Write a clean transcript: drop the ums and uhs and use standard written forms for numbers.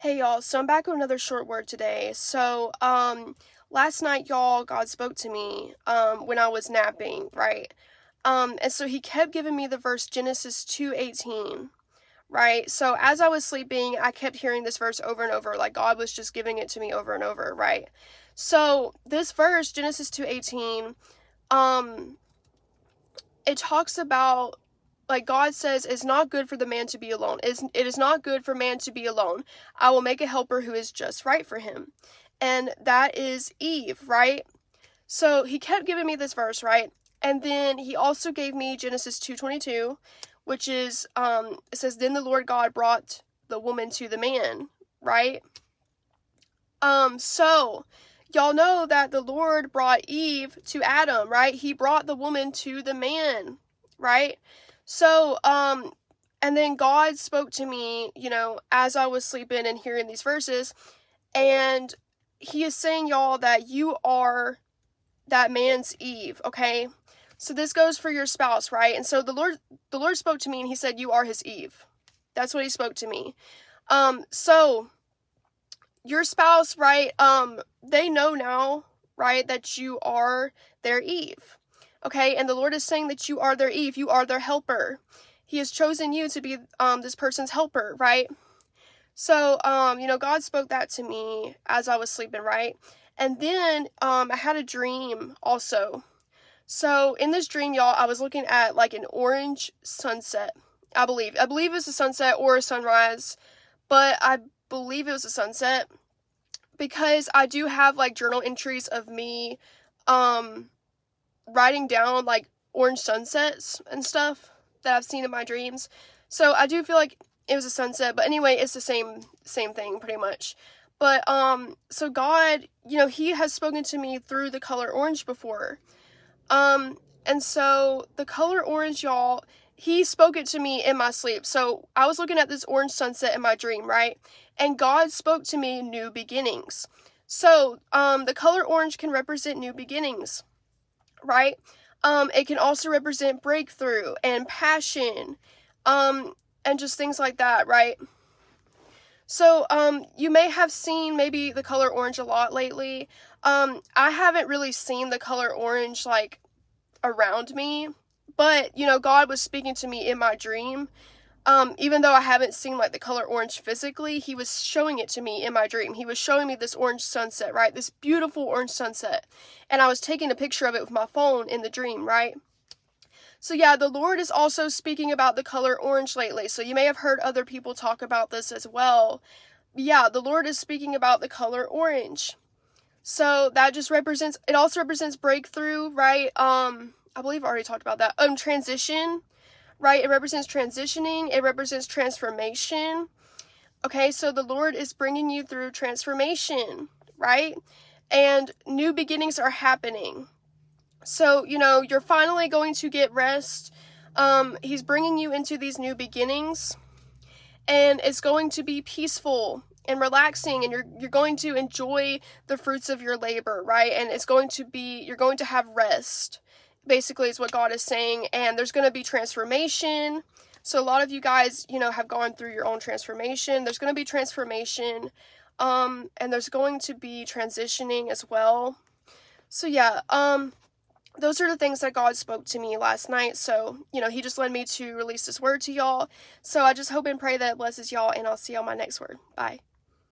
Hey y'all, so I'm back with another short word today. Last night y'all, God spoke to me, when I was napping, right? And so he kept giving me the verse Genesis 2:18, right? So as I was sleeping, I kept hearing this verse over and over, like God was just giving it to me over and over, right? So this verse, Genesis 2:18, um, it talks about, like, God says, it's not good for the man to be alone. It is not good for man to be alone. I will make a helper who is just right for him. And that is Eve, right? So he kept giving me this verse, right? And then he also gave me Genesis 2:22, which is, it says, then the Lord God brought the woman to the man, right? So y'all know that the Lord brought Eve to Adam, right? He brought the woman to the man, right? So, and then God spoke to me, as I was sleeping and hearing these verses, and he is saying, y'all, that you are that man's Eve, okay? So this goes for your spouse, right? And so the Lord spoke to me and he said, you are his Eve. That's what he spoke to me. So your spouse, right, they know now, right, that you are their Eve, okay? And the Lord is saying that you are their Eve, you are their helper. He has chosen you to be, this person's helper, right? So, God spoke that to me as I was sleeping, right? And then, I had a dream also. So, in this dream, y'all, I was looking at, like, an orange sunset, I believe it's a sunset or a sunrise, but I believe it was a sunset, because I do have, like, journal entries of me writing down, like, orange sunsets and stuff that I've seen in my dreams. So I do feel like it was a sunset, but anyway, it's the same thing pretty much. But so God, he has spoken to me through the color orange before. And so the color orange, y'all, he spoke it to me in my sleep. So I was looking at this orange sunset in my dream, right? And God spoke to me new beginnings. So, the color orange can represent new beginnings, right? It can also represent breakthrough and passion, and just things like that, right? So, you may have seen maybe the color orange a lot lately. I haven't really seen the color orange, like, around me, but, God was speaking to me in my dream. Even though I haven't seen, like, the color orange physically, he was showing it to me in my dream. He was showing me this orange sunset, right? This beautiful orange sunset. And I was taking a picture of it with my phone in the dream, right? So yeah, the Lord is also speaking about the color orange lately. So you may have heard other people talk about this as well. Yeah, the Lord is speaking about the color orange. So that just represents, it also represents breakthrough, right? I believe I already talked about that. Transition, right? It represents transitioning. It represents transformation. Okay, so the Lord is bringing you through transformation, right? And new beginnings are happening. So, you're finally going to get rest. He's bringing you into these new beginnings, and it's going to be peaceful and relaxing, and you're going to enjoy the fruits of your labor, right? And you're going to have rest, basically, is what God is saying. And there's going to be transformation. So a lot of you guys, have gone through your own transformation. There's going to be transformation, and there's going to be transitioning as well. So yeah, those are the things that God spoke to me last night. So, he just led me to release this word to y'all. So I just hope and pray that it blesses y'all, and I'll see y'all on my next word. Bye.